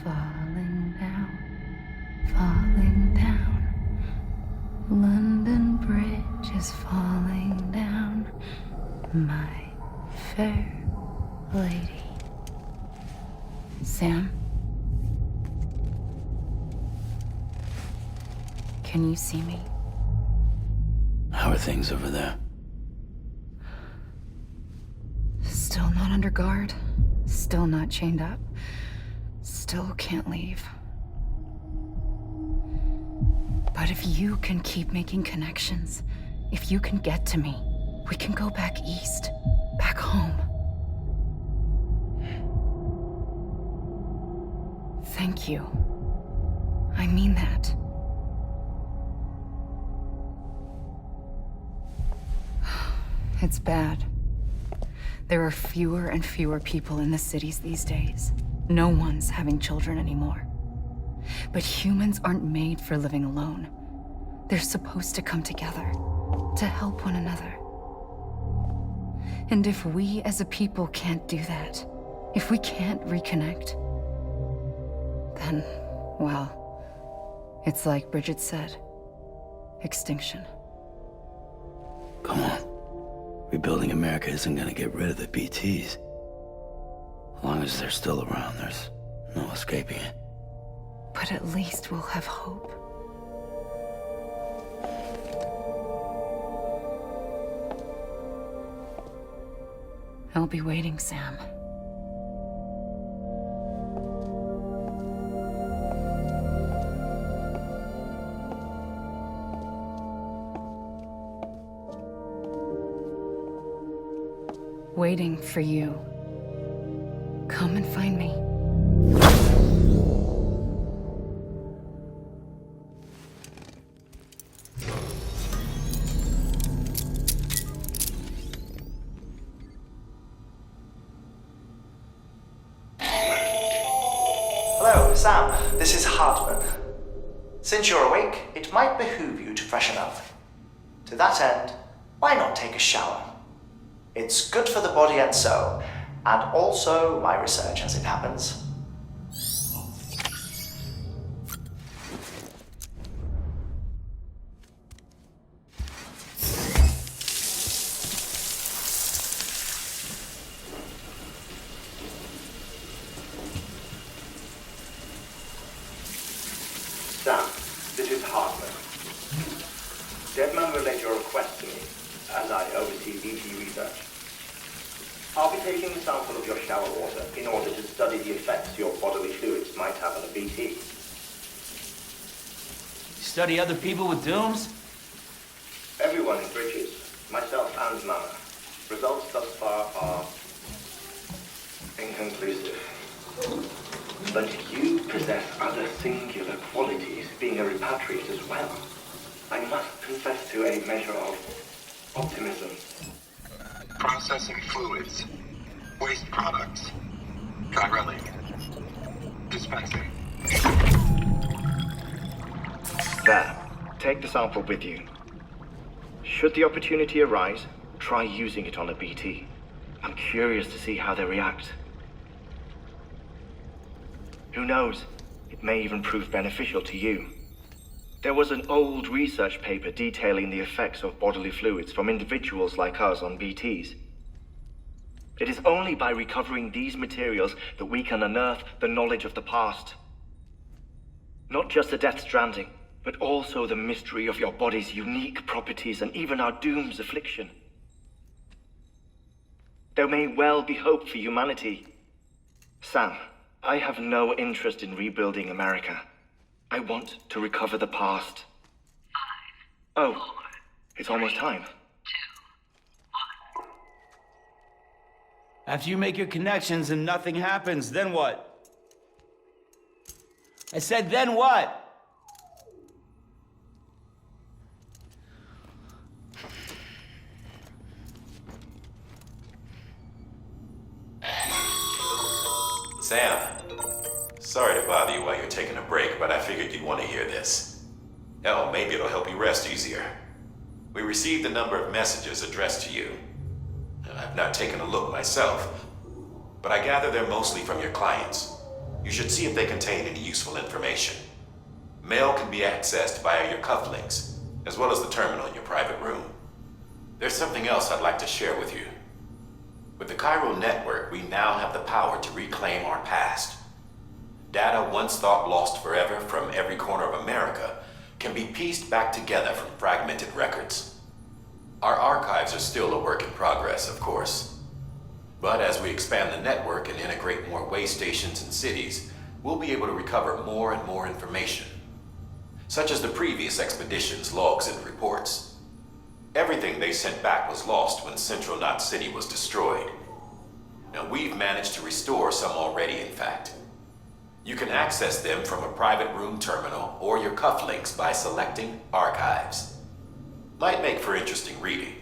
falling down, falling down. London Bridge is falling down, my fair lady. Sam? Can you see me? How are things over there? Still not under guard. Still not chained up. Still can't leave. But if you can keep making connections, if you can get to me, we can go back east, back home. Thank you. I mean that. It's bad. There are fewer and fewer people in the cities these days. No one's having children anymore. But humans aren't made for living alone. They're supposed to come together, to help one another. And if we as a people can't do that, if we can't reconnect, then, well, it's like Bridget said, extinction. Come on. Rebuilding America isn't gonna get rid of the BTs. As long as they're still around, there's no escaping it. But at least we'll have hope. I'll be waiting, Sam. Waiting for you. Come and find me. Hello, Sam. This is Hartman. Since you're awake, it might behoove you to freshen up. To that end, why not take a shower? It's good for the body and soul, and also my research as it happens. Sam, this is Hartman. Deadman relayed your request to me, as I oversee BT research. I'll be taking a sample of your shower water in order to study the effects your bodily fluids might have on a BT. Study other people with dooms? Everyone in Bridges, myself and Mama. Results thus far are inconclusive. But you possess other singular qualities, being a repatriate as well. I must confess to a measure of optimism. Processing fluids. Waste products. Dry dispensing. There. Take the sample with you. Should the opportunity arise, try using it on a BT. I'm curious to see how they react. Who knows? It may even prove beneficial to you. There was an old research paper detailing the effects of bodily fluids from individuals like us on BTs. It is only by recovering these materials that we can unearth the knowledge of the past. Not just the Death Stranding, but also the mystery of your body's unique properties and even our doom's affliction. There may well be hope for humanity. Sam, I have no interest in rebuilding America. I want to recover the past. 5, 4, it's almost time. 2, 1. After you make your connections and nothing happens, then what? I said, then what? Sam, sorry to bother you while you're taking a break, but I figured you'd want to hear this. Hell, maybe it'll help you rest easier. We received a number of messages addressed to you. I've not taken a look myself, but I gather they're mostly from your clients. You should see if they contain any useful information. Mail can be accessed via your cufflinks, as well as the terminal in your private room. There's something else I'd like to share with you. With the Chiral network, we now have the power to reclaim our past. Data once thought lost forever from every corner of America can be pieced back together from fragmented records. Our archives are still a work in progress, of course. But as we expand the network and integrate more way stations and cities, we'll be able to recover more and more information, such as the previous expedition's logs and reports. Everything they sent back was lost when Central Knot City was destroyed. Now we've managed to restore some already, in fact. You can access them from a private room terminal or your cufflinks by selecting Archives. Might make for interesting reading.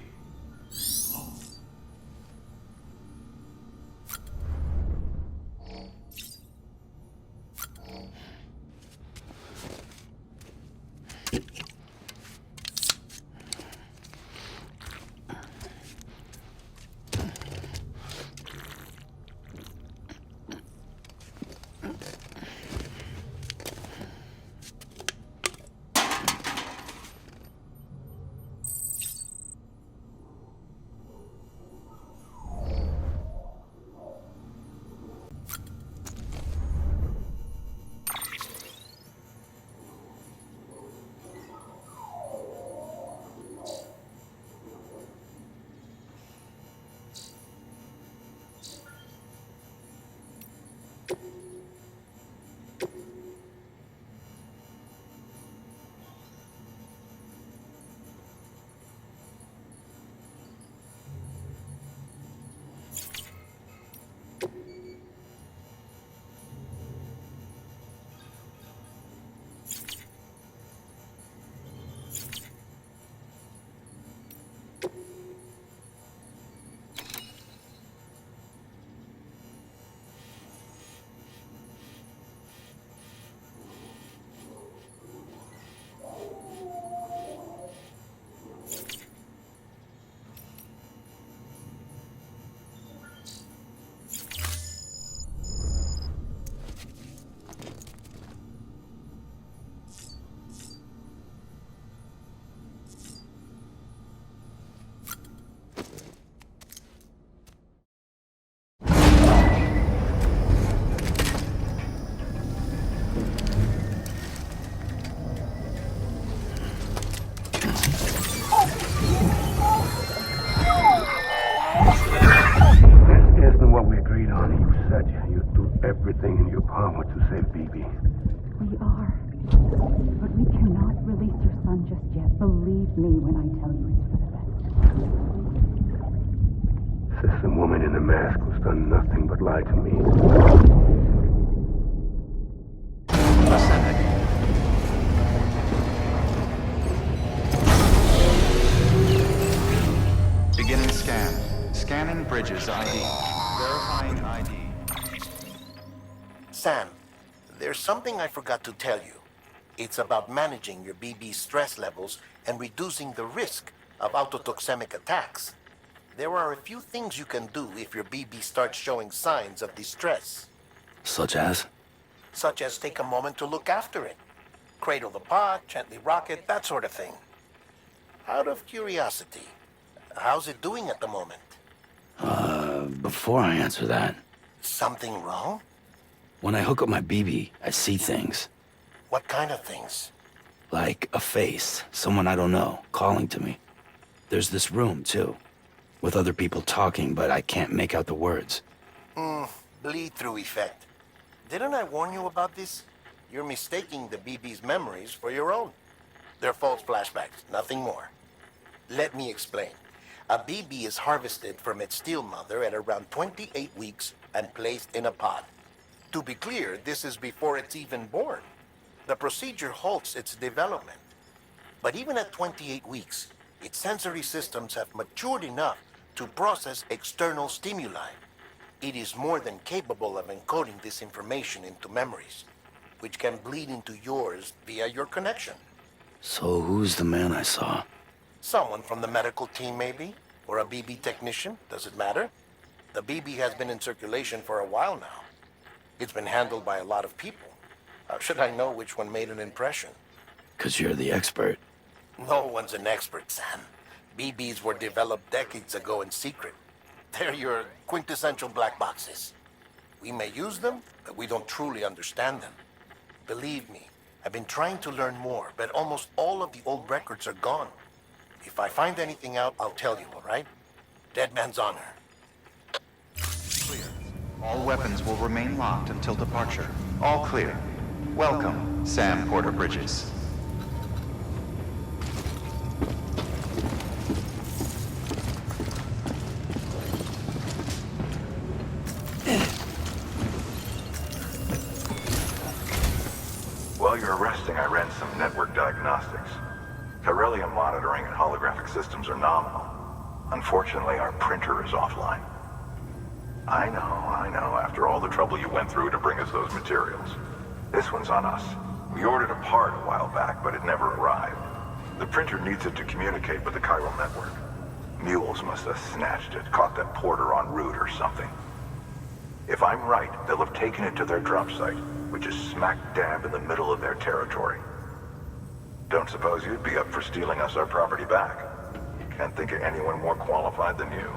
Everything in your power to save BB. We are. But we cannot release your son just yet. Believe me when I tell you it's for the best. Says the woman in the mask who's done nothing but lie to me. Beginning scan. Scanning Bridges ID. Verifying ID. Sam, there's something I forgot to tell you. It's about managing your BB stress levels and reducing the risk of autotoxemic attacks. There are a few things you can do if your BB starts showing signs of distress. Such as? Such as take a moment to look after it. Cradle the pod, gently rock it, that sort of thing. Out of curiosity, how's it doing at the moment? Before I answer that... Something wrong? When I hook up my BB, I see things. What kind of things? Like a face, someone I don't know, calling to me. There's this room, too, with other people talking, but I can't make out the words. Bleed-through effect. Didn't I warn you about this? You're mistaking the BB's memories for your own. They're false flashbacks, nothing more. Let me explain. A BB is harvested from its steel mother at around 28 weeks and placed in a pod. To be clear, this is before it's even born. The procedure halts its development. But even at 28 weeks, its sensory systems have matured enough to process external stimuli. It is more than capable of encoding this information into memories, which can bleed into yours via your connection. So who's the man I saw? Someone from the medical team, maybe? Or a BB technician? Does it matter? The BB has been in circulation for a while now. It's been handled by a lot of people. How should I know which one made an impression? 'Cause you're the expert. No one's an expert, Sam. BBs were developed decades ago in secret. They're your quintessential black boxes. We may use them, but we don't truly understand them. Believe me, I've been trying to learn more, but almost all of the old records are gone. If I find anything out, I'll tell you, all right? Dead man's honor. Clear. All weapons will remain locked until departure. All clear. Welcome, Sam Porter Bridges. While you're resting, I ran some network diagnostics. Chiralium monitoring and holographic systems are nominal. Unfortunately, our printer is offline. I know, after all the trouble you went through to bring us those materials. This one's on us. We ordered a part a while back, but it never arrived. The printer needs it to communicate with the chiral network. Mules must have snatched it, caught that porter en route or something. If I'm right, they'll have taken it to their drop site, which is smack dab in the middle of their territory. Don't suppose you'd be up for stealing us our property back? Can't think of anyone more qualified than you.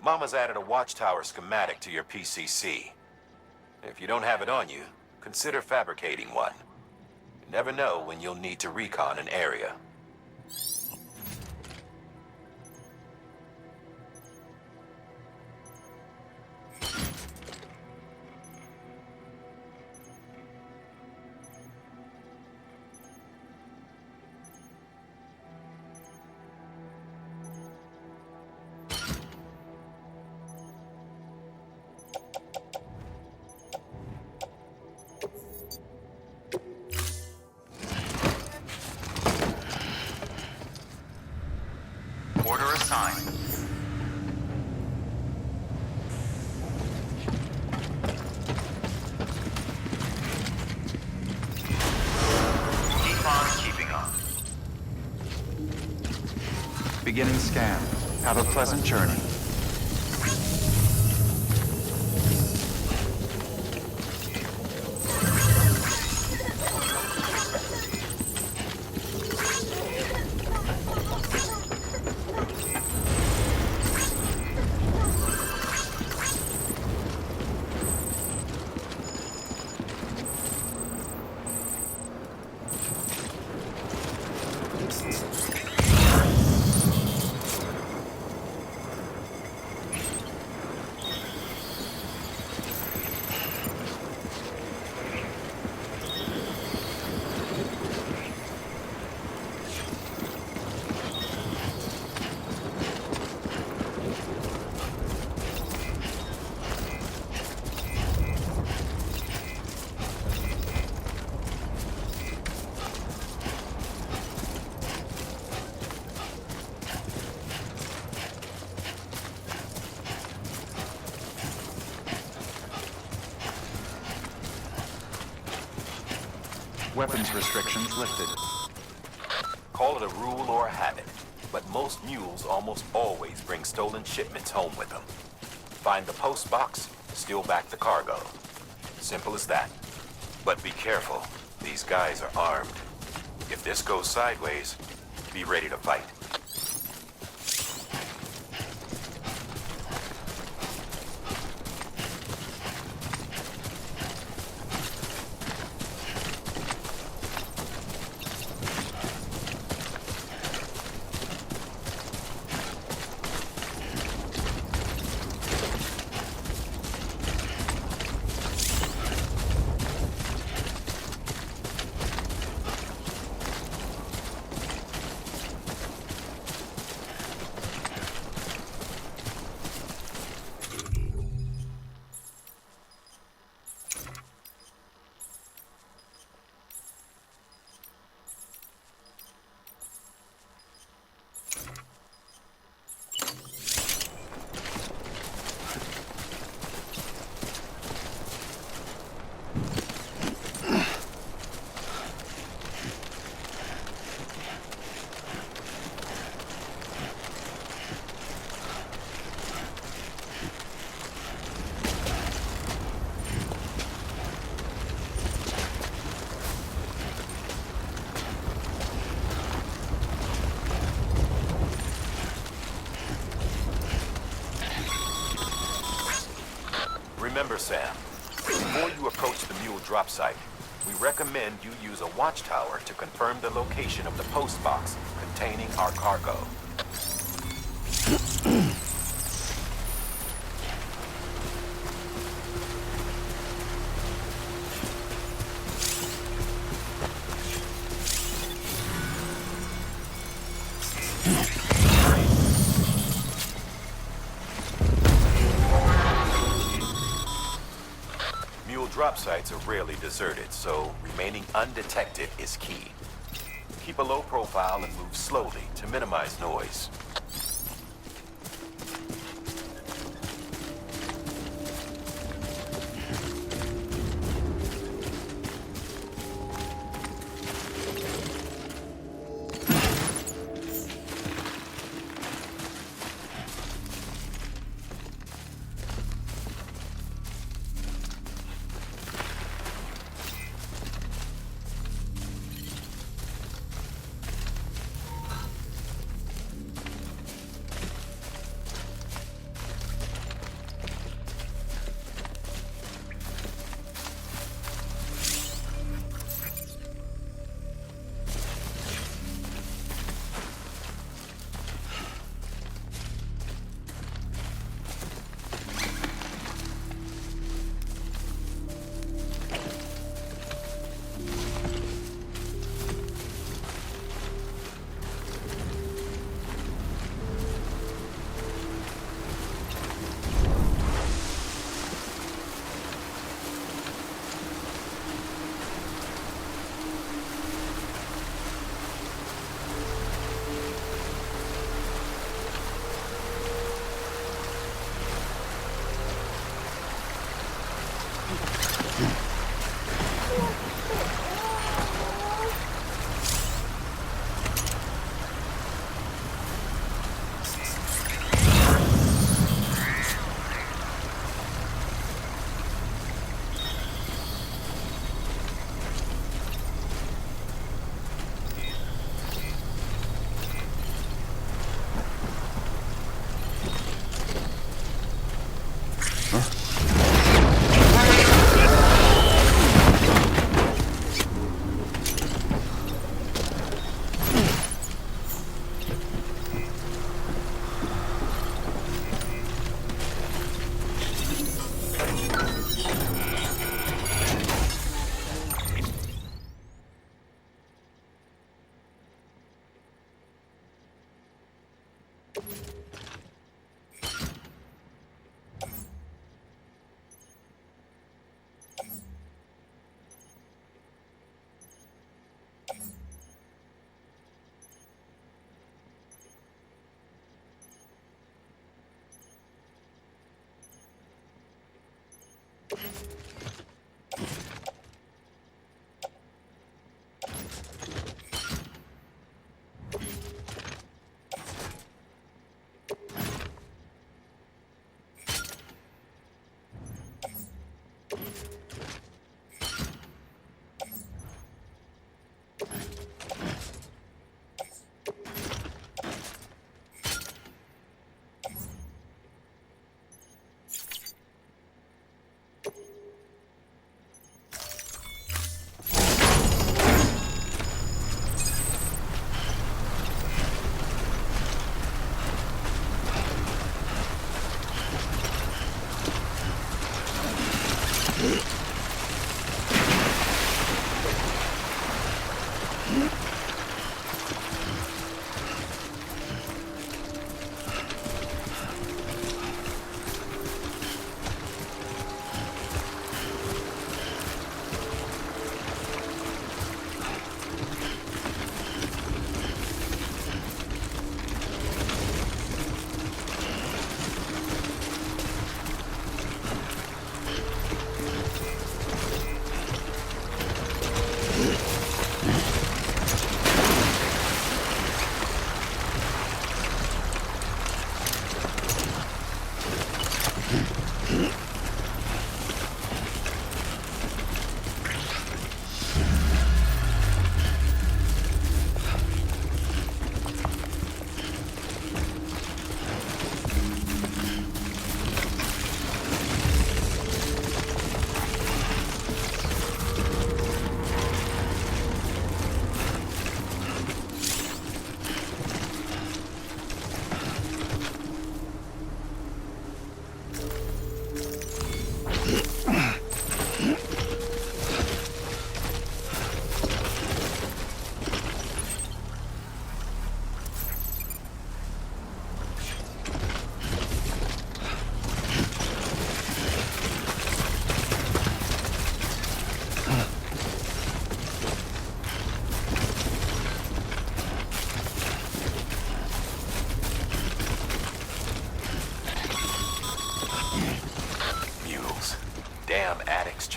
Mama's added a watchtower schematic to your PCC. If you don't have it on you, consider fabricating one. You never know when you'll need to recon an area. Order assigned. Keep on keeping on. Beginning scan. Have a pleasant journey. Weapons restrictions lifted. Call it a rule or a habit, but most mules almost always bring stolen shipments home with them. Find the post box, steal back the cargo. Simple as that. But be careful. These guys are armed. If this goes sideways, be ready to fight. Remember, Sam, before you approach the mule drop site, we recommend you use a watchtower to confirm the location of the post box containing our cargo. Drop sites are rarely deserted, so remaining undetected is key. Keep a low profile and move slowly to minimize noise.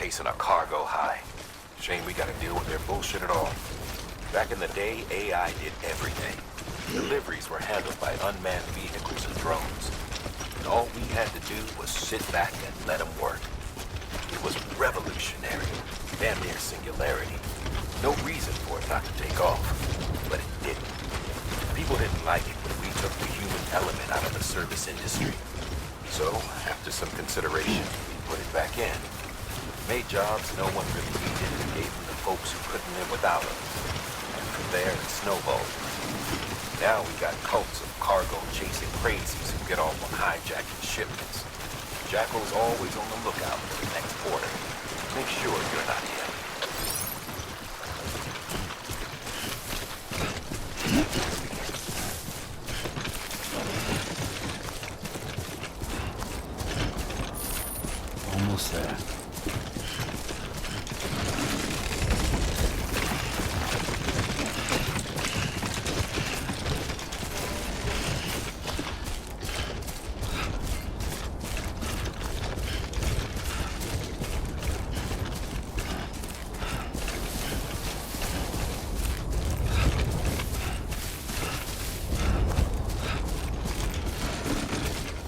chasing a cargo high. Shame we gotta deal with their bullshit at all. Back in the day, AI did everything. Deliveries were handled by unmanned vehicles and drones. And all we had to do was sit back and let them work. It was revolutionary, damn near singularity. No reason for it not to take off, but it didn't. People didn't like it when we took the human element out of the service industry. So, after some consideration, we put it back in. Made jobs no one really needed and gave them to folks who couldn't live without them. And from there, it snowballed. Now we got cults of cargo-chasing crazies who get off on hijacking shipments. Jackal's always on the lookout for the next order. Make sure you're not him. Almost there.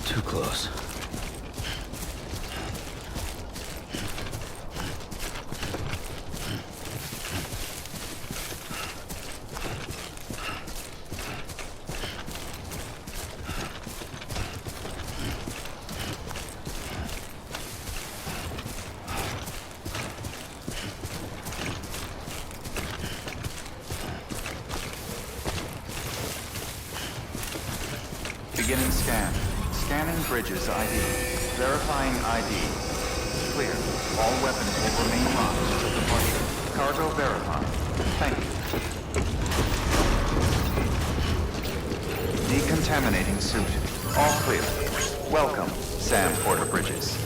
Too close. Beginning scan. Scanning bridges ID. Verifying ID. Clear. All weapons will remain locked until departure. Cargo verified. Thank you. Decontaminating suit. All clear. Welcome, Sam Porter Bridges.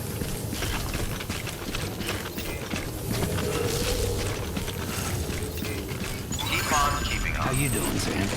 Keep on keeping on. How you doing, Sam?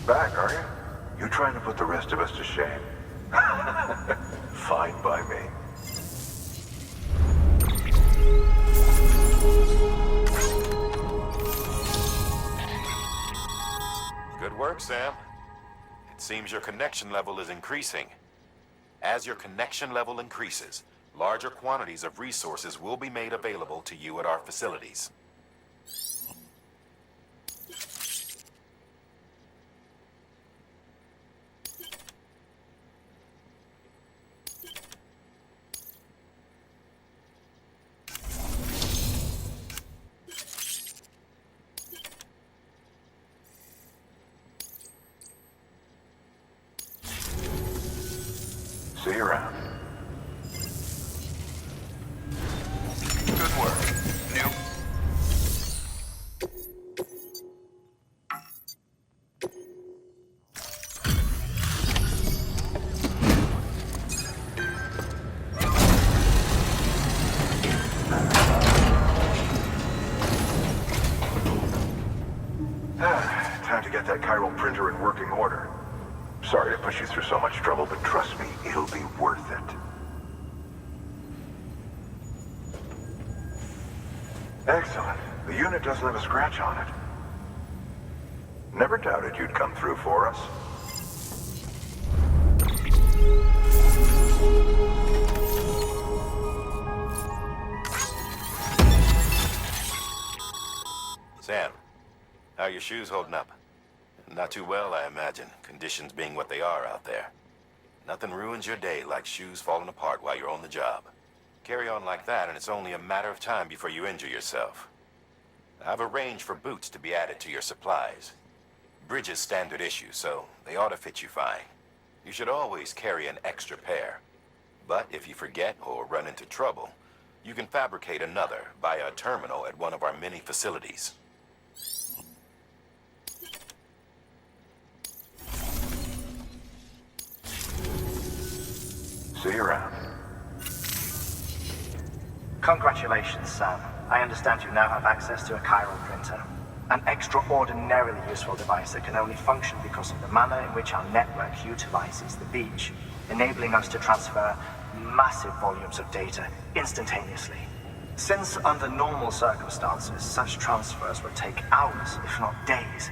Back, are you? You trying to put the rest of us to shame? Fine by me. Good work, Sam. It seems your connection level is increasing. As your connection level increases, larger quantities of resources will be made available to you at our facilities. See you around. Good work. New. Time to get that chiral printer in working order. Sorry to push you through so much trouble, but trust me, it'll be worth it. Excellent. The unit doesn't have a scratch on it. Never doubted you'd come through for us. Sam, how are your shoes holding up? Not too well, I imagine, conditions being what they are out there. Nothing ruins your day like shoes falling apart while you're on the job. Carry on like that, and it's only a matter of time before you injure yourself. I've arranged for boots to be added to your supplies. Bridges standard issue, so they ought to fit you fine. You should always carry an extra pair. But if you forget or run into trouble, You can fabricate another via a terminal at one of our many facilities. See you around. Congratulations, Sam. I understand you now have access to a chiral printer. An extraordinarily useful device that can only function because of the manner in which our network utilizes the beach, enabling us to transfer massive volumes of data instantaneously. Since under normal circumstances, such transfers would take hours, if not days,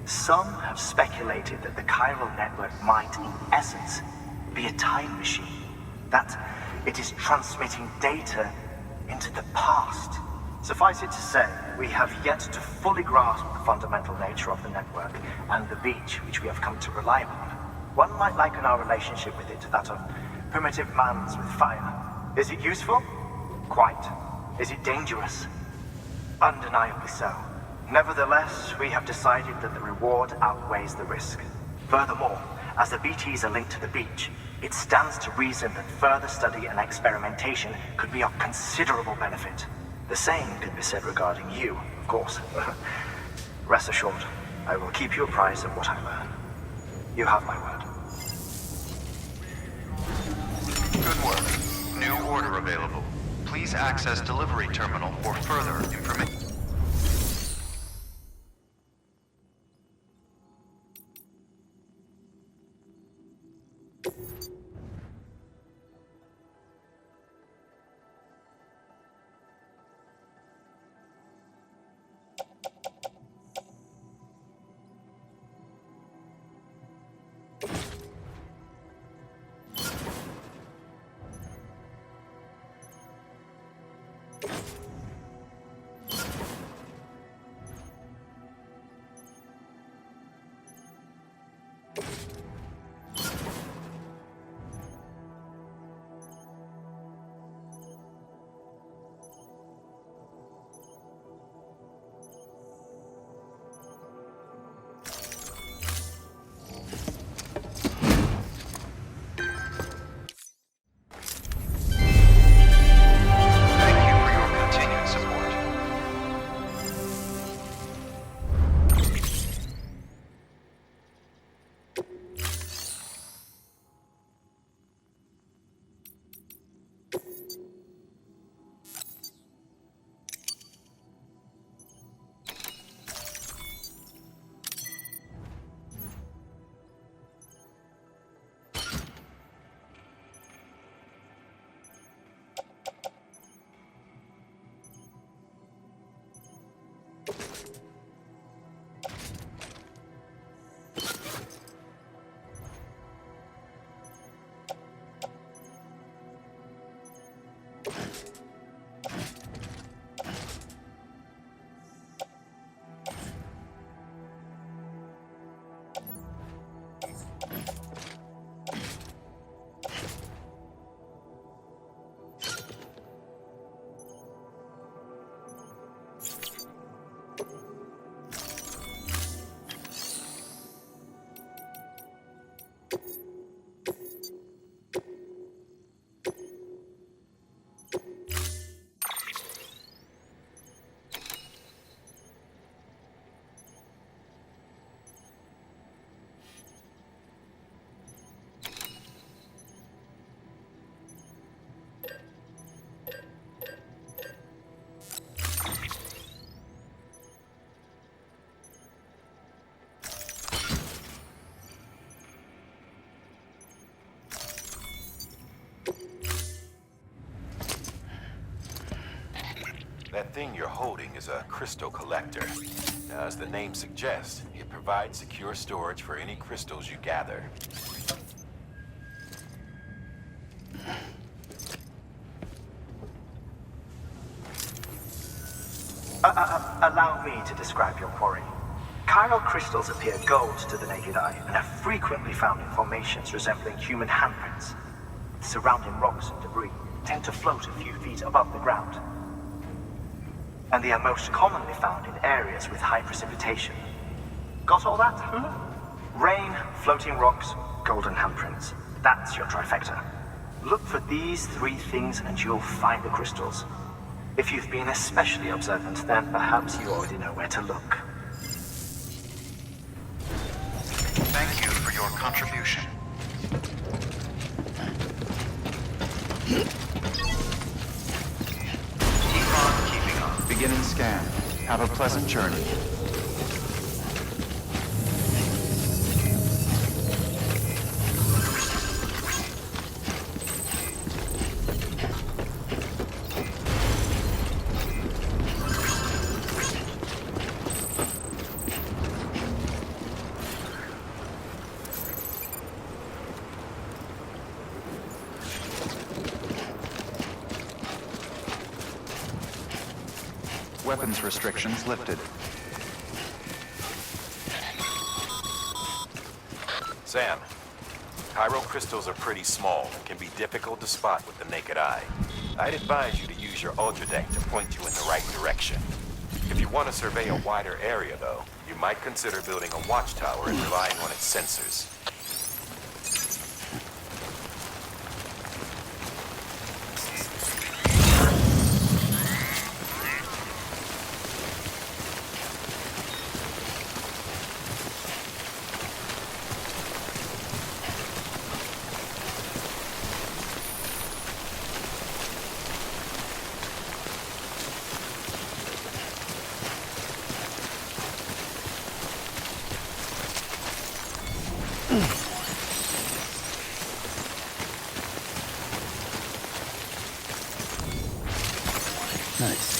some have speculated that the chiral network might, in essence, be a time machine. That it is transmitting data into the past. Suffice it to say, we have yet to fully grasp the fundamental nature of the network and the beach which we have come to rely upon. One might liken our relationship with it to that of primitive man's with fire. Is it useful? Quite. Is it dangerous? Undeniably so. Nevertheless, we have decided that the reward outweighs the risk. Furthermore, as the BTs are linked to the beach, it stands to reason that further study and experimentation could be of considerable benefit. The same could be said regarding you, of course. Rest assured, I will keep you apprised of what I learn. You have my word. Good work. New order available. Please access delivery terminal for further information. That thing you're holding is a crystal collector. Now, as the name suggests, it provides secure storage for any crystals you gather. Allow me to describe your quarry. Chiral crystals appear gold to the naked eye and are frequently found in formations resembling human handprints. Surrounding rocks and debris tend to float a few feet above the ground. And they are most commonly found in areas with high precipitation. Got all that? Rain, floating rocks, golden handprints. That's your trifecta. Look for these 3 things and you'll find the crystals. If you've been especially observant, then perhaps you already know where to look. Thank you for your contribution. Keep on keeping on. Beginning scan. Have a pleasant journey. Weapons restrictions lifted. Sam, chiral crystals are pretty small and can be difficult to spot with the naked eye. I'd advise you to use your ultradeck to point you in the right direction. If you want to survey a wider area, though, you might consider building a watchtower and relying on its sensors. Nice.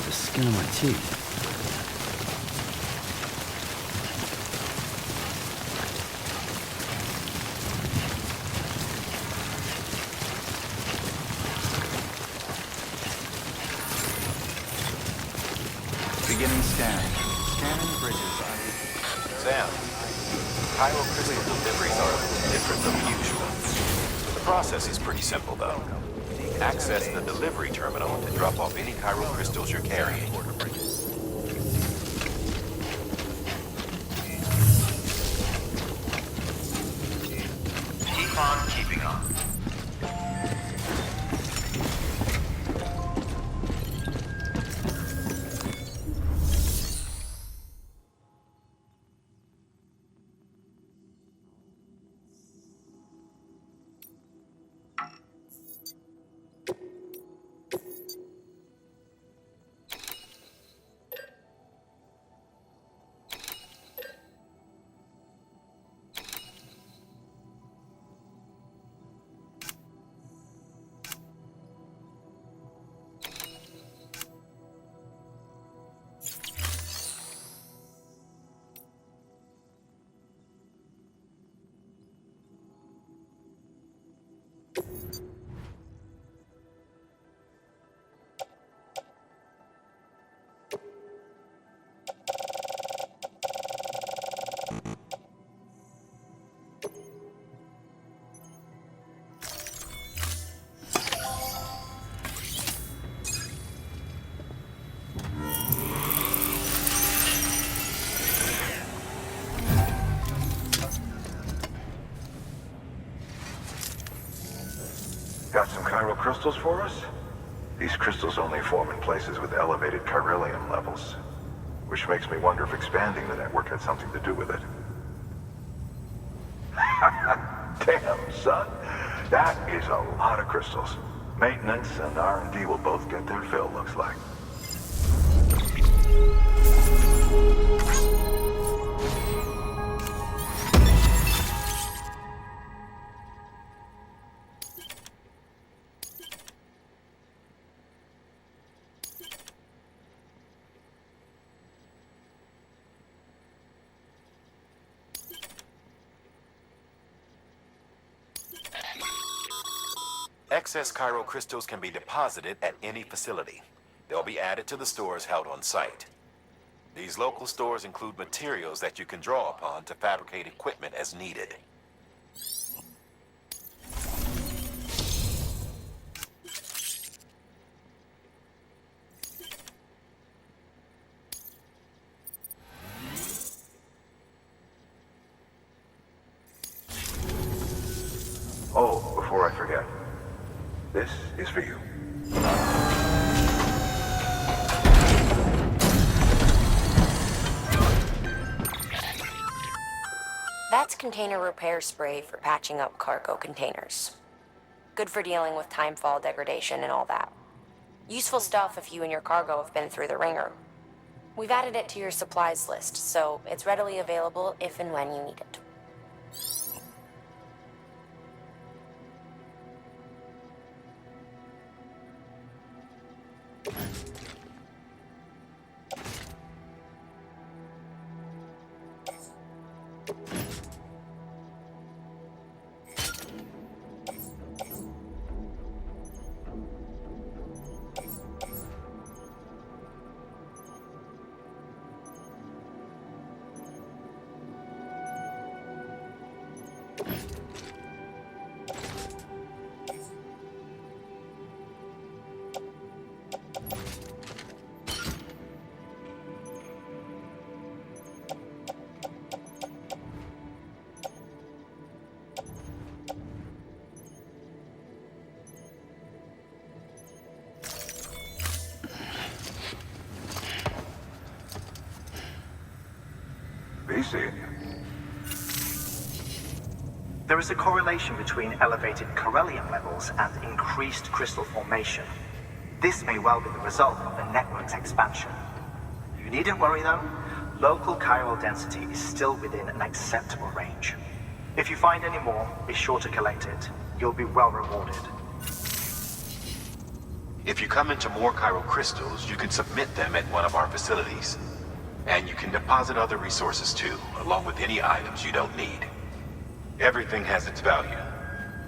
Skin on my teeth. Beginning scan. Scanning bridges. Sam, Pyro crystal deliveries are a little different than usual. The process is pretty simple, though. Access the delivery terminal to drop off any Pyro crystals you're carrying. Keep on keeping on. Got some chiral crystals for us? These crystals only form in places with elevated chiralium levels, which makes me wonder if expanding the network had something to do with it. Damn, son. That is a lot of crystals. Maintenance and R&D will both get their fill, looks like. Excess chiral crystals can be deposited at any facility. They'll be added to the stores held on site. These local stores include materials that you can draw upon to fabricate equipment as needed. Oh, before I forget, this is for you. That's container repair spray for patching up cargo containers. Good for dealing with timefall degradation and all that. Useful stuff if you and your cargo have been through the ringer. We've added it to your supplies list, so it's readily available if and when you need it. There is a correlation between elevated chiralium levels and increased crystal formation. This may well be the result of the network's expansion. You needn't worry though. Local chiral density is still within an acceptable range. If you find any more, be sure to collect it. You'll be well rewarded. If you come into more chiral crystals, you can submit them at one of our facilities. And you can deposit other resources too, along with any items you don't need. Everything has its value.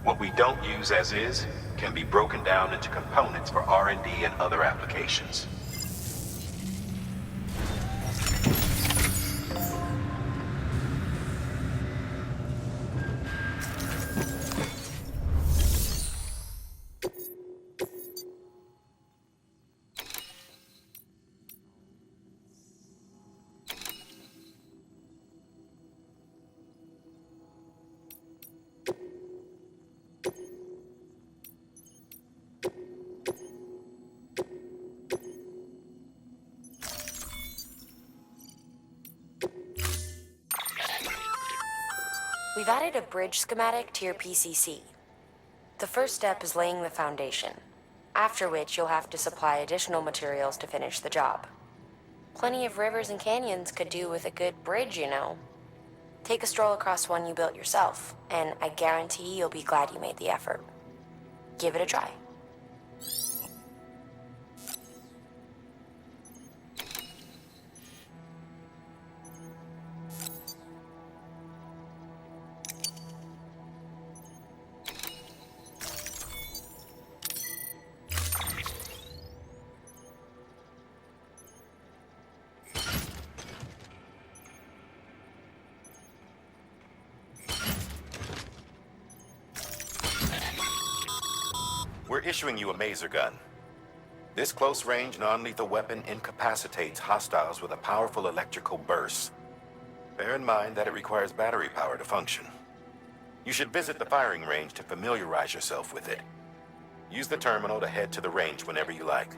What we don't use as is can be broken down into components for R&D and other applications. We've added a bridge schematic to your PCC. The first step is laying the foundation, after which you'll have to supply additional materials to finish the job. Plenty of rivers and canyons could do with a good bridge, you know. Take a stroll across one you built yourself, and I guarantee you'll be glad you made the effort. Give it a try. We're issuing you a maser gun. This close-range, non-lethal weapon incapacitates hostiles with a powerful electrical burst. Bear in mind that it requires battery power to function. You should visit the firing range to familiarize yourself with it. Use the terminal to head to the range whenever you like.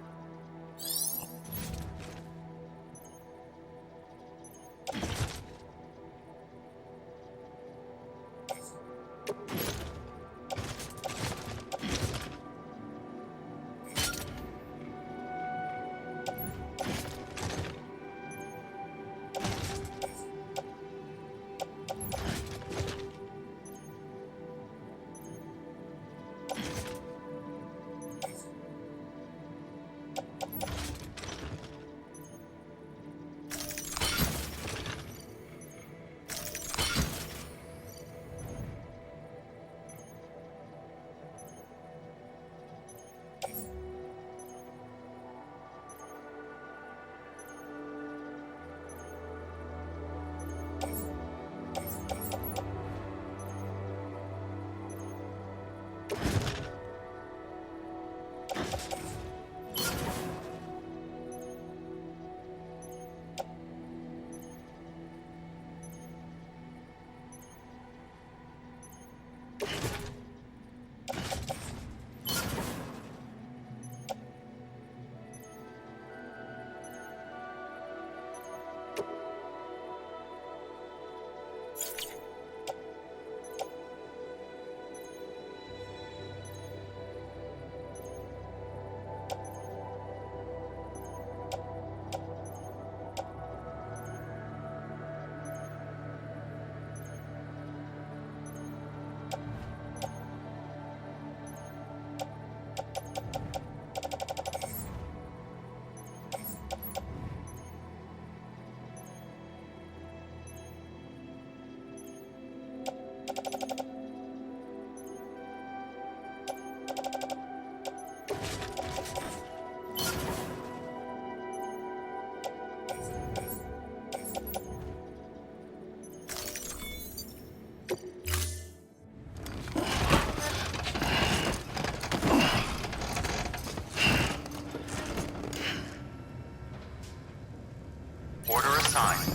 Order assigned.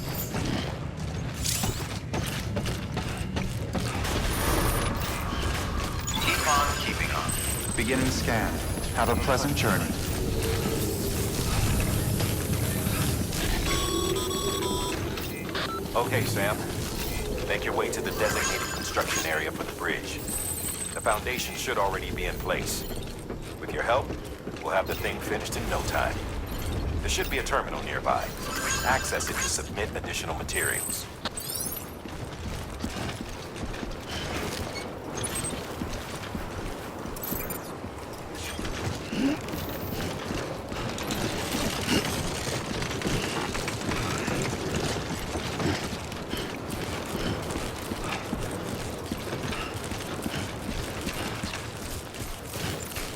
Keep on keeping on. Beginning scan. Have a pleasant journey. Okay, Sam. Make your way to the designated construction area for the bridge. The foundation should already be in place. With your help, we'll have the thing finished in no time. There should be a terminal nearby. Access it to submit additional materials.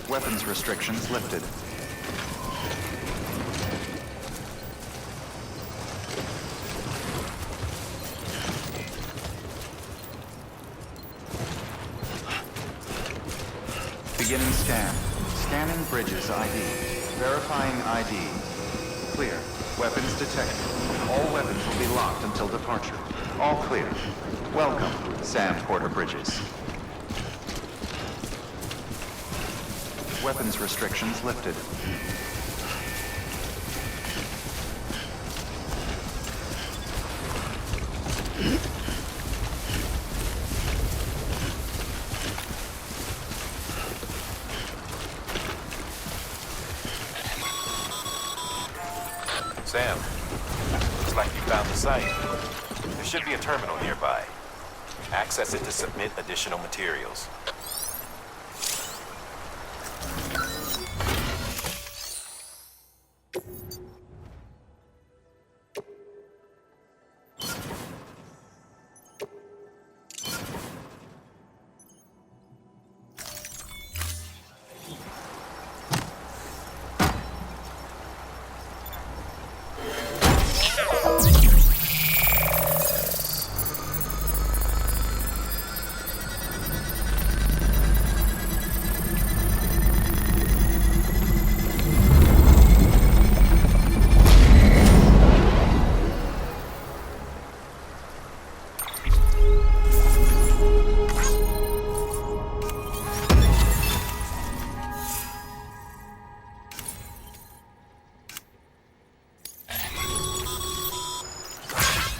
Weapons restrictions lifted. Beginning scan. Scanning bridges ID. Verifying ID. Clear. Weapons detected. All weapons will be locked until departure. All clear. Welcome, Sam Porter Bridges. Weapons restrictions lifted. site. There should be a terminal nearby. Access it to submit additional materials.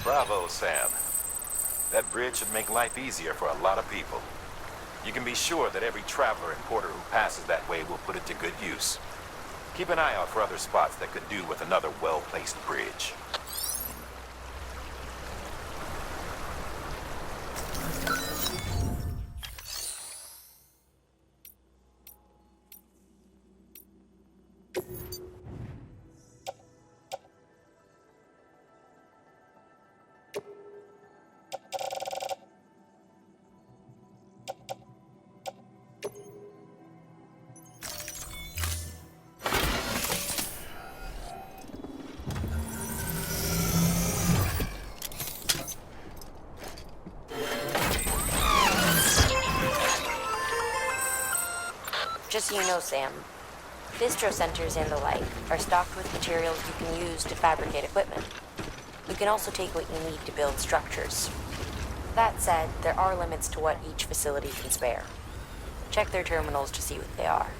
Bravo, Sam. That bridge should make life easier for a lot of people. You can be sure that every traveler and porter who passes that way will put it to good use. Keep an eye out for other spots that could do with another well-placed bridge. Just so you know, Sam, bistro centers and the like are stocked with materials you can use to fabricate equipment. You can also take what you need to build structures. That said, there are limits to what each facility can spare. Check their terminals to see what they are.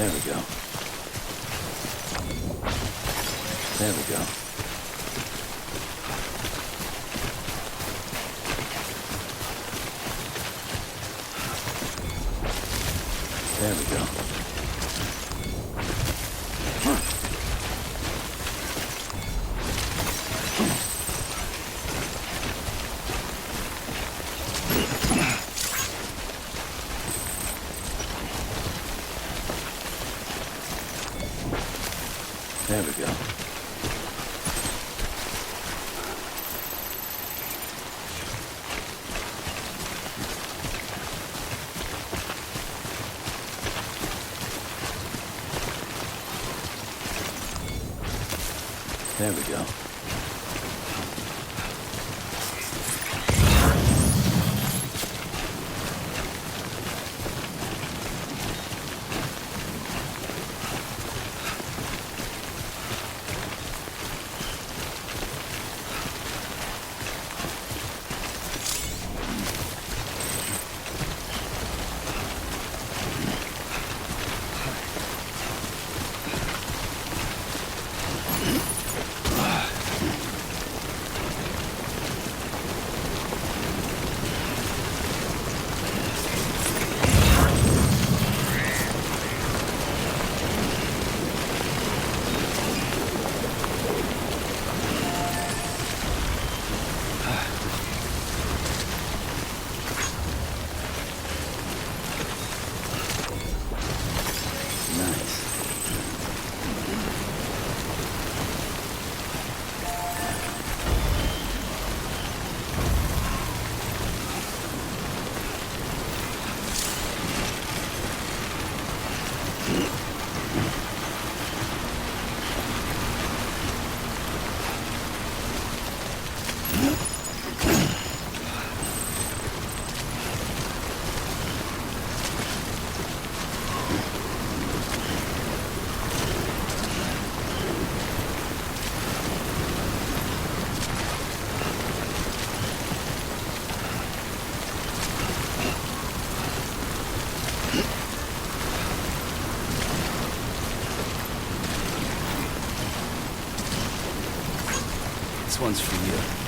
There we go. There we go. There we go. There we go. There we go. This one's for you.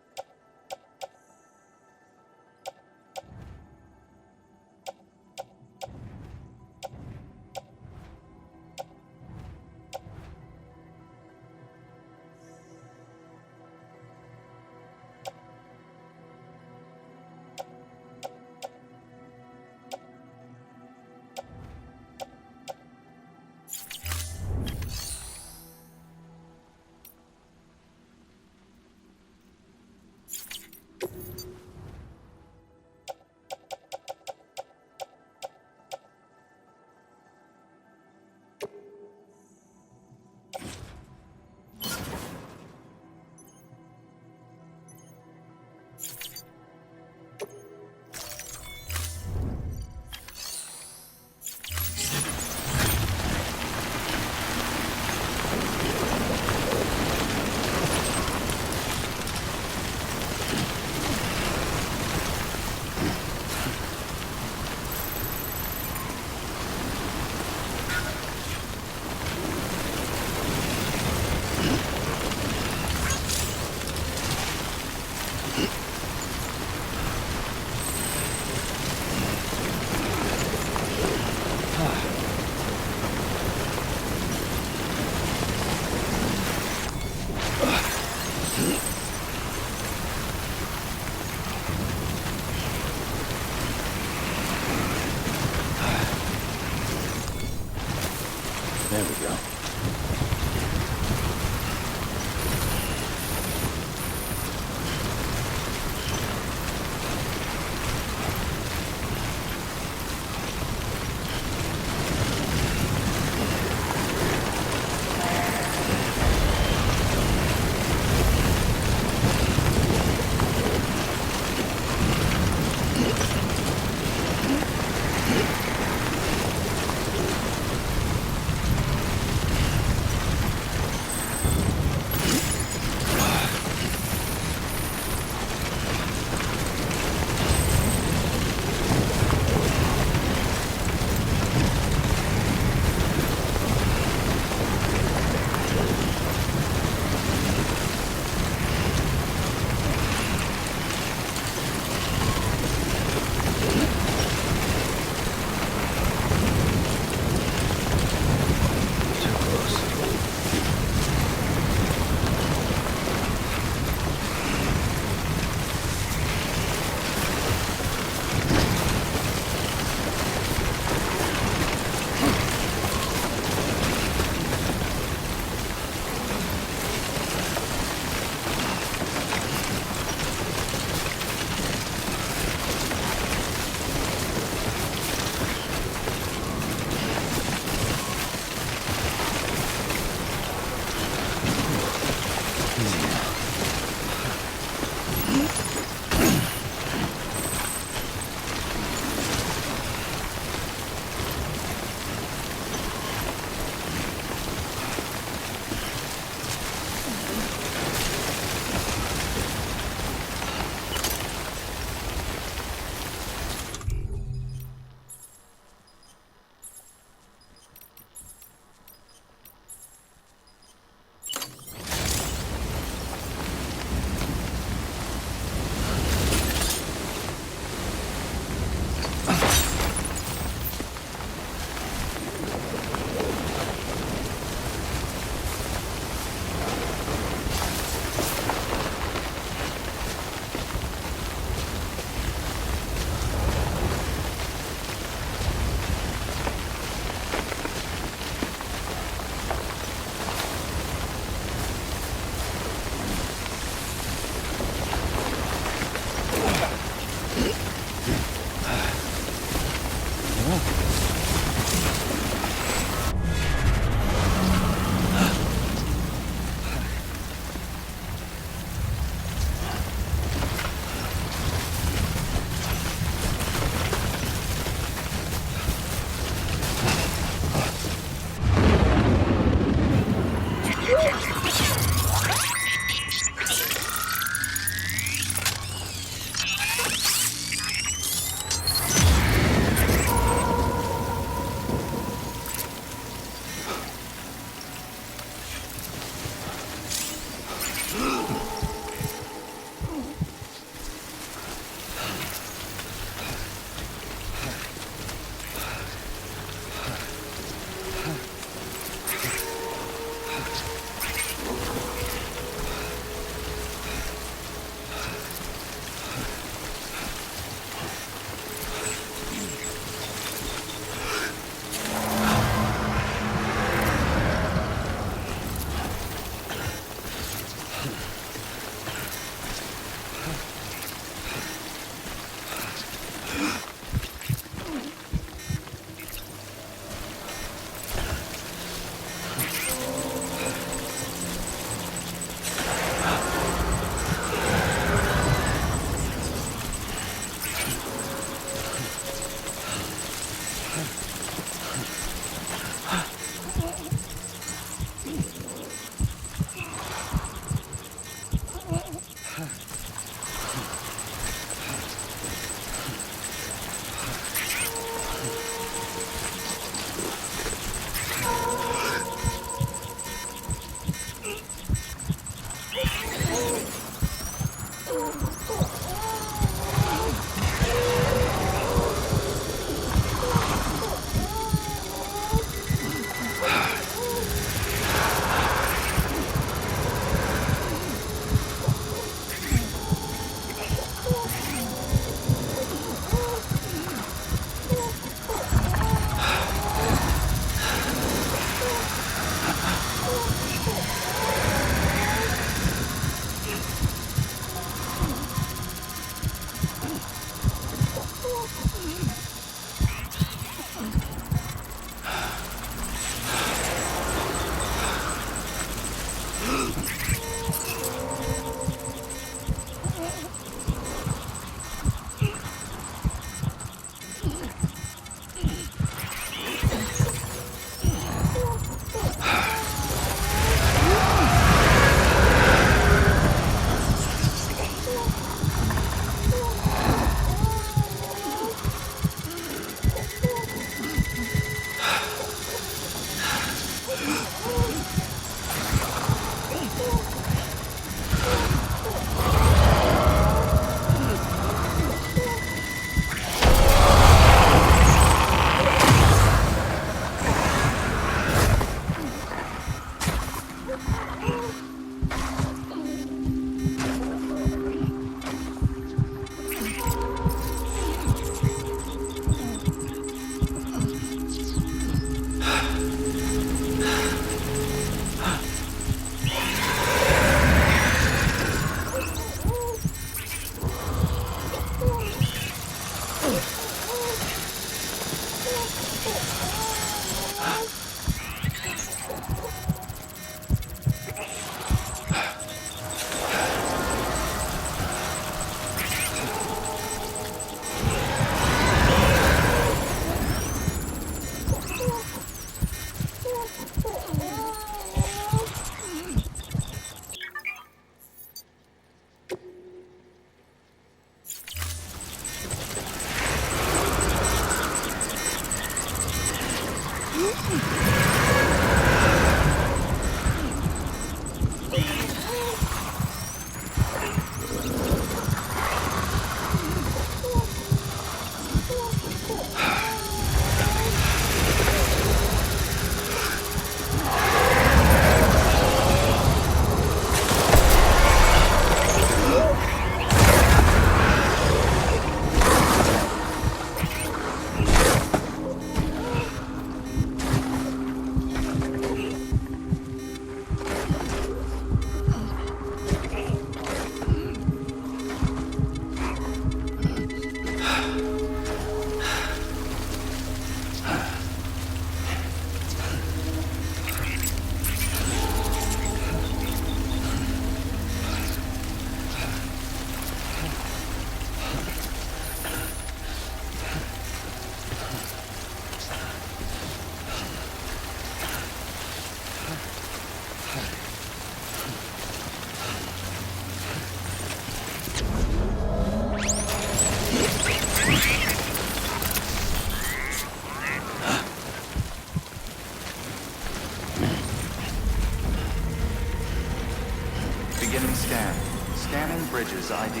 Beginning scan. Scanning bridges ID.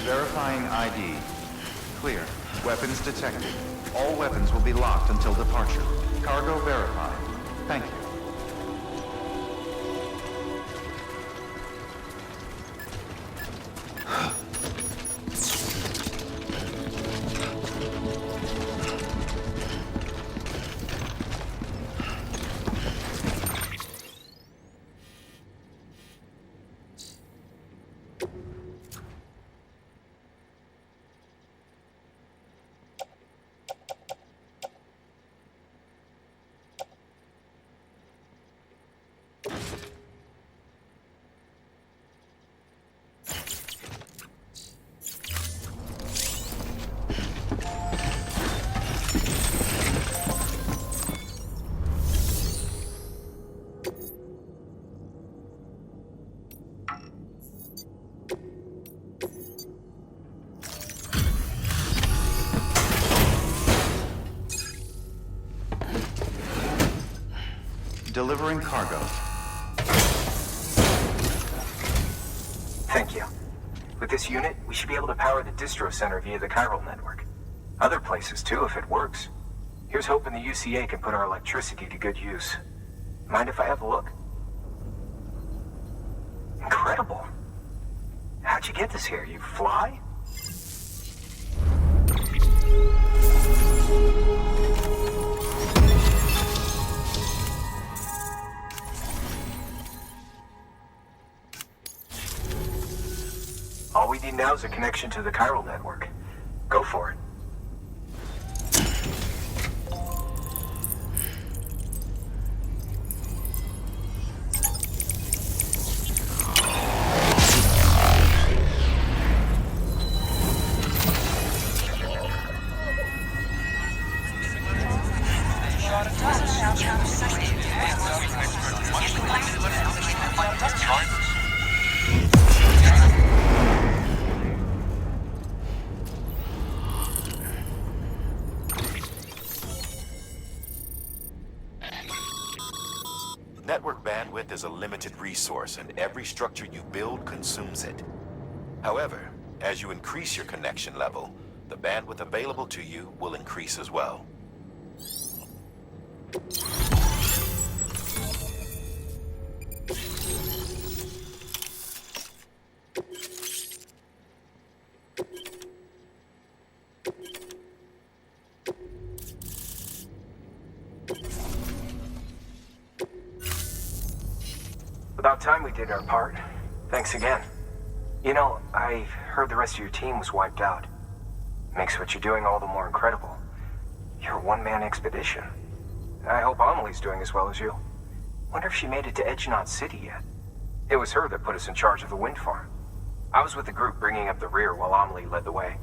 Verifying ID. Clear. Weapons detected. All weapons will be locked until departure. Cargo verified. Thank you. Delivering cargo. Thank you. With this unit, we should be able to power the distro center via the chiral network. Other places too, if it works. Here's hoping the UCA can put our electricity to good use. Mind if I have a look? Incredible. How'd you get this here? You fly? All we need now is a connection to the chiral network. Go for it. Network bandwidth is a limited resource, and every structure you build consumes it. However, as you increase your connection level, the bandwidth available to you will increase as well. About time we did our part. Thanks again. You know, I heard the rest of your team was wiped out. Makes what you're doing all the more incredible. You're a one-man expedition. I hope Amelie's doing as well as you. Wonder if she made it to Edgenot City yet. It was her that put us in charge of the wind farm. I was with the group bringing up the rear while Amelie led the way.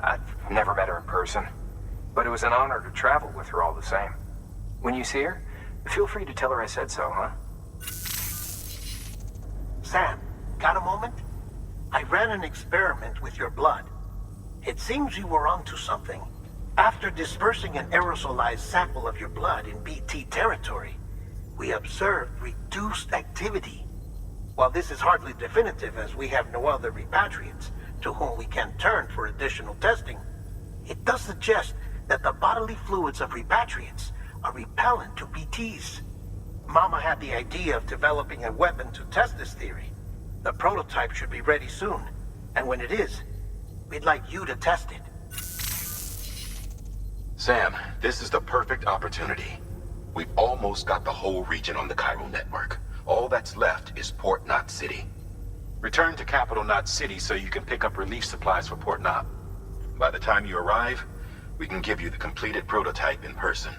I've never met her in person, but it was an honor to travel with her all the same. When you see her, feel free to tell her I said so, huh? Sam, got a moment? I ran an experiment with your blood. It seems you were onto something. After dispersing an aerosolized sample of your blood in BT territory, we observed reduced activity. While this is hardly definitive, as we have no other repatriants to whom we can turn for additional testing, it does suggest that the bodily fluids of repatriants are repellent to BTs. Mama had the idea of developing a weapon to test this theory. The prototype should be ready soon, and when it is, we'd like you to test it. Sam, this is the perfect opportunity. We've almost got the whole region on the chiral network. All that's left is Port Knot City. Return to Capital Knot City so you can pick up relief supplies for Port Knot. By the time you arrive, we can give you the completed prototype in person.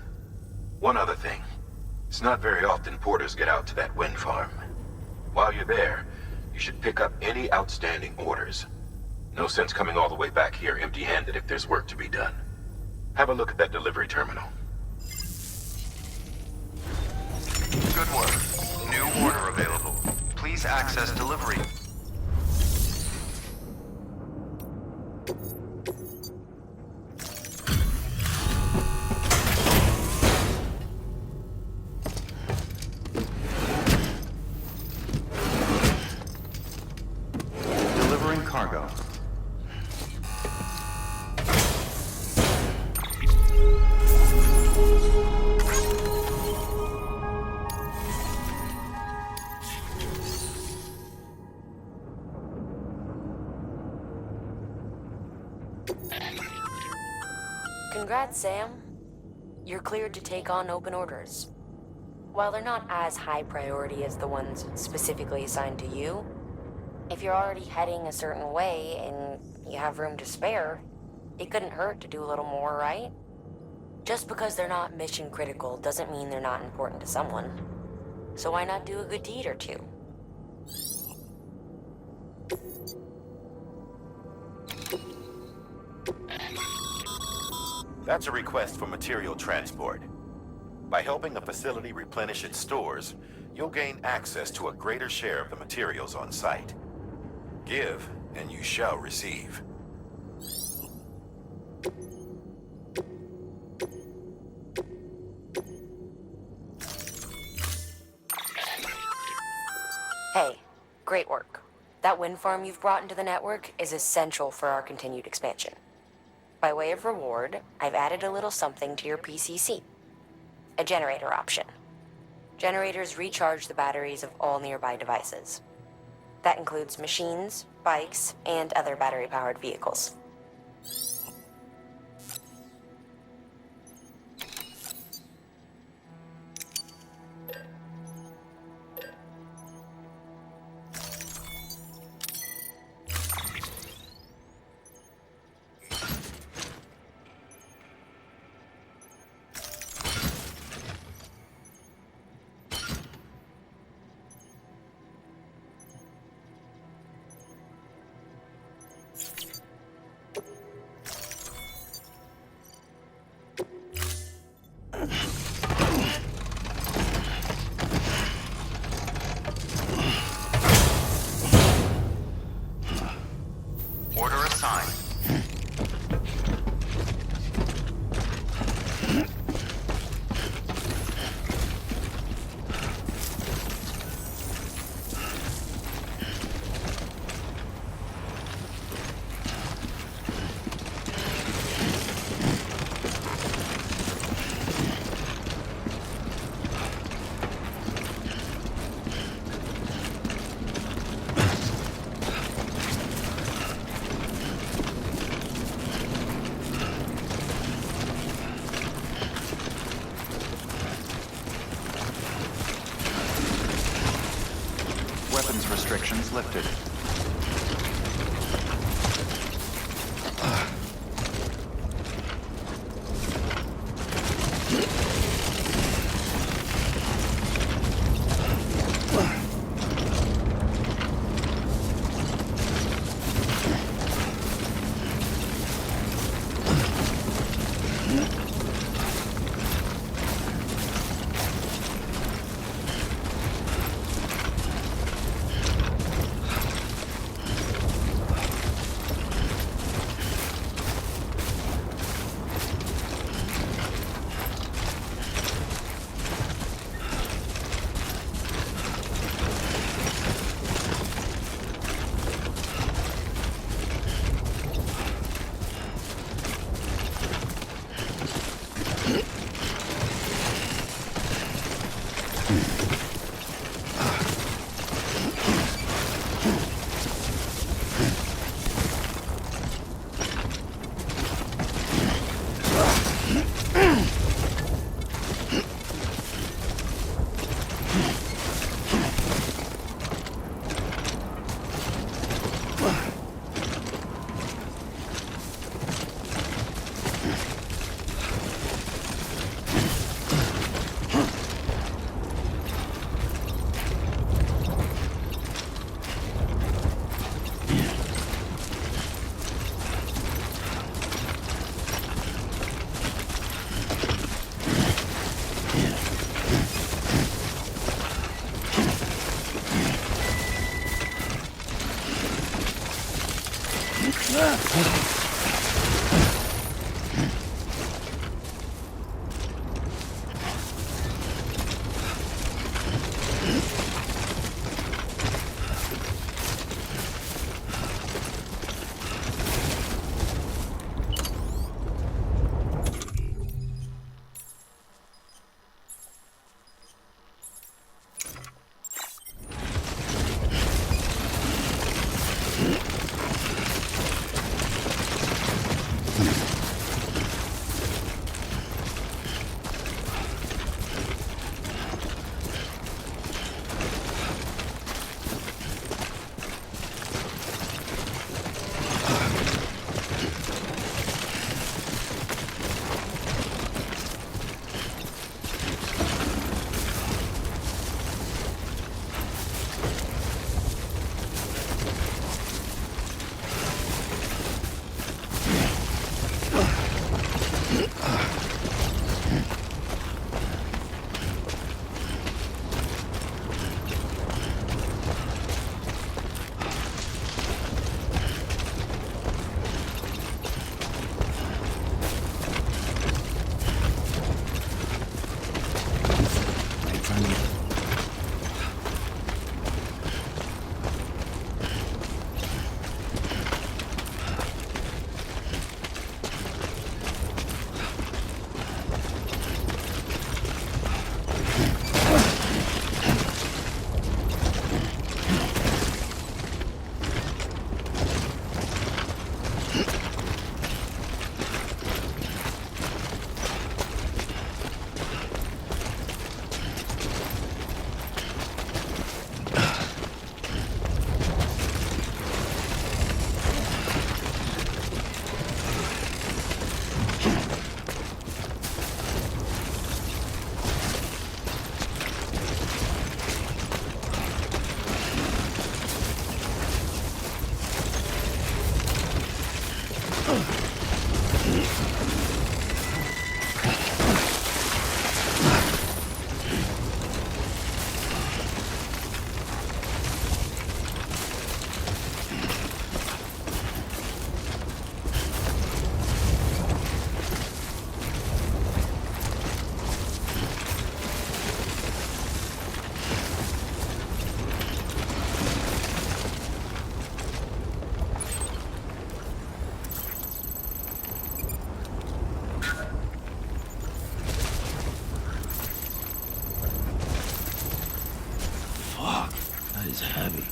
One other thing. It's not very often porters get out to that wind farm. While you're there, you should pick up any outstanding orders. No sense coming all the way back here empty-handed if there's work to be done. Have a look at that delivery terminal. Good work. New order available. Please access delivery. Congrats, Sam. You're cleared to take on open orders. While they're not as high priority as the ones specifically assigned to you, if you're already heading a certain way and you have room to spare, it couldn't hurt to do a little more, right? Just because they're not mission critical doesn't mean they're not important to someone. So why not do a good deed or two? That's a request for material transport. By helping a facility replenish its stores, you'll gain access to a greater share of the materials on site. Give, and you shall receive. Hey, great work. That wind farm you've brought into the network is essential for our continued expansion. By way of reward, I've added a little something to your PCC. A generator option. Generators recharge the batteries of all nearby devices. That includes machines, bikes, and other battery-powered vehicles. Order assigned. Weapons restrictions lifted. is heavy.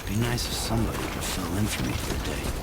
It'd be nice if somebody could fill in for me for a day.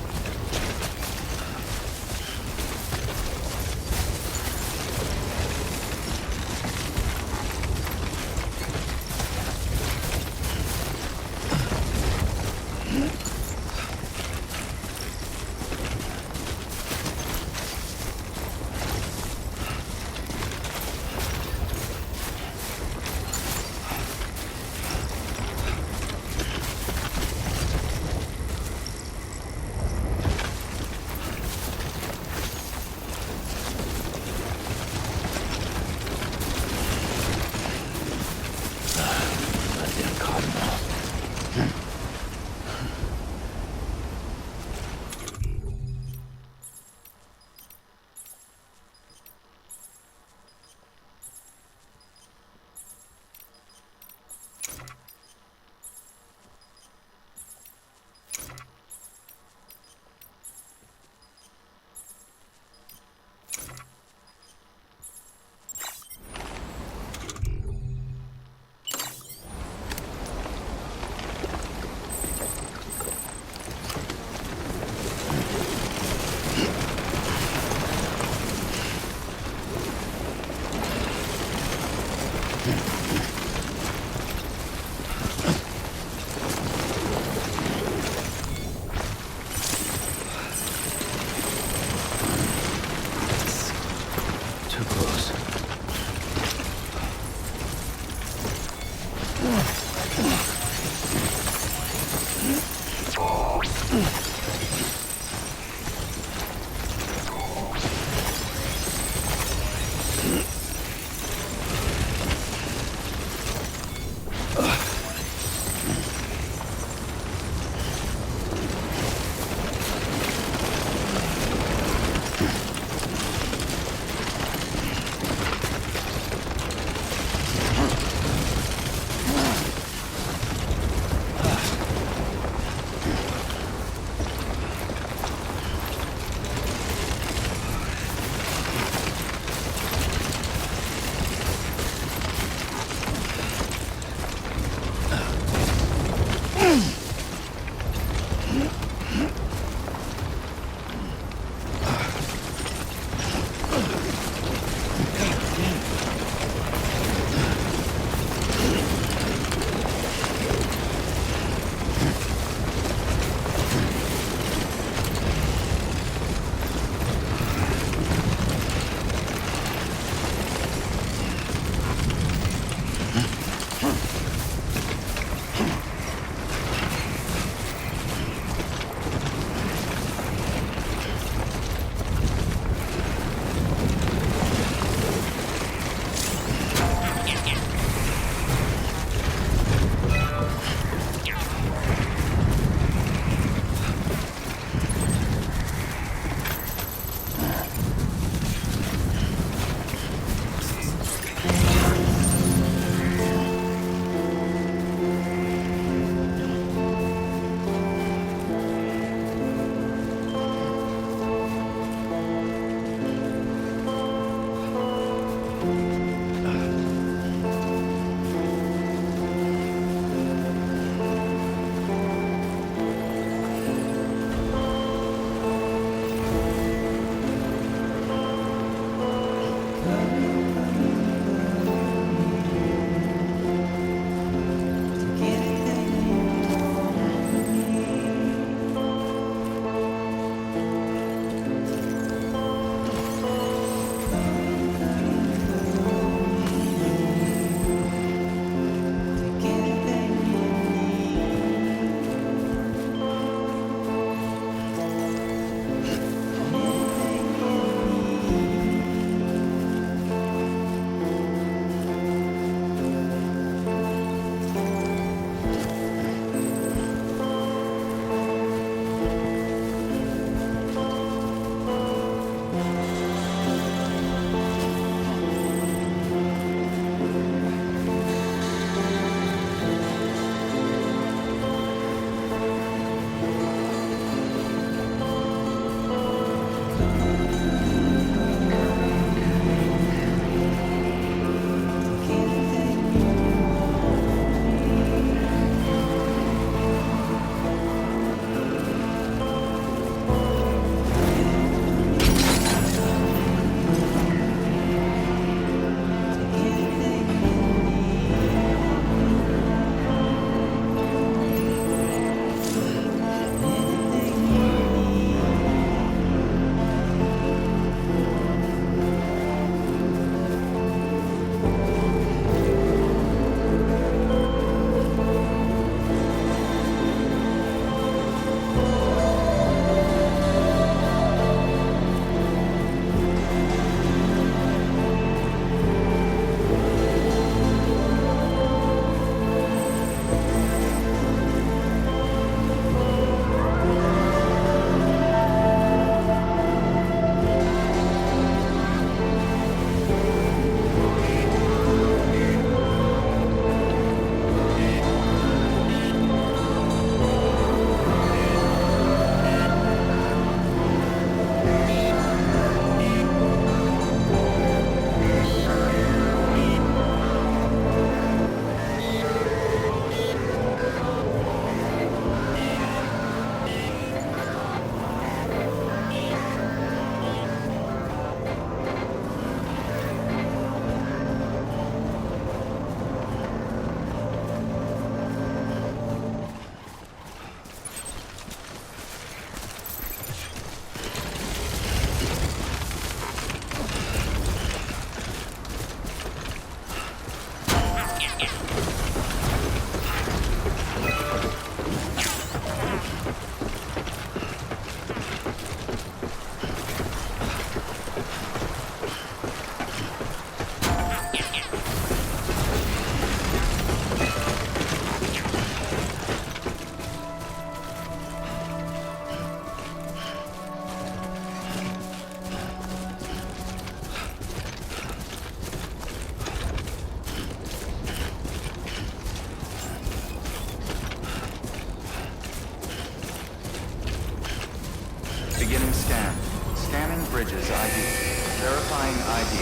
Verifying ID.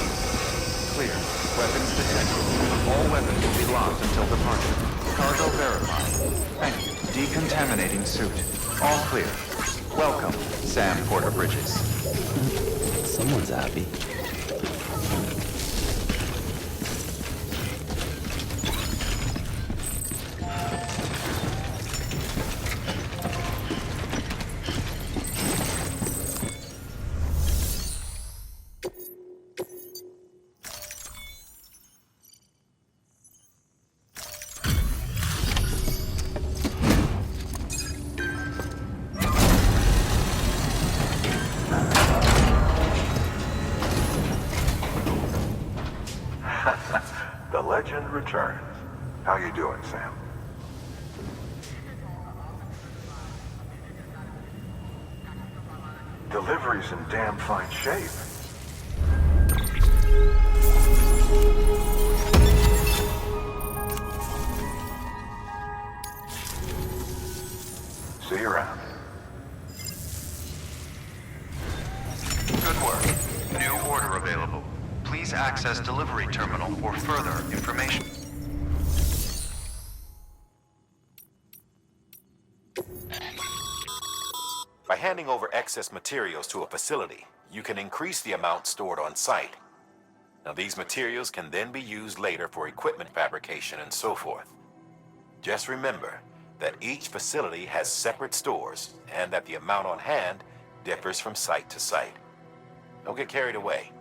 Clear. Weapons detected. All weapons will be locked until departure. Cargo verified. Thank you. Decontaminating suit. All clear. Welcome, Sam Porter Bridges. Someone's happy. The legend returns. How you doing, Sam? Delivery's in damn fine shape. See you around. Good work. New order available. Please access delivery terminal for further information. By handing over excess materials to a facility, you can increase the amount stored on site. Now, these materials can then be used later for equipment fabrication and so forth. Just remember that each facility has separate stores and that the amount on hand differs from site to site. Don't get carried away.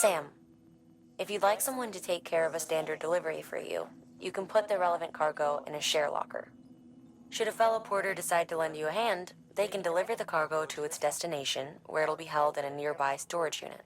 Sam, if you'd like someone to take care of a standard delivery for you, you can put the relevant cargo in a share locker. Should a fellow porter decide to lend you a hand, they can deliver the cargo to its destination, where it'll be held in a nearby storage unit.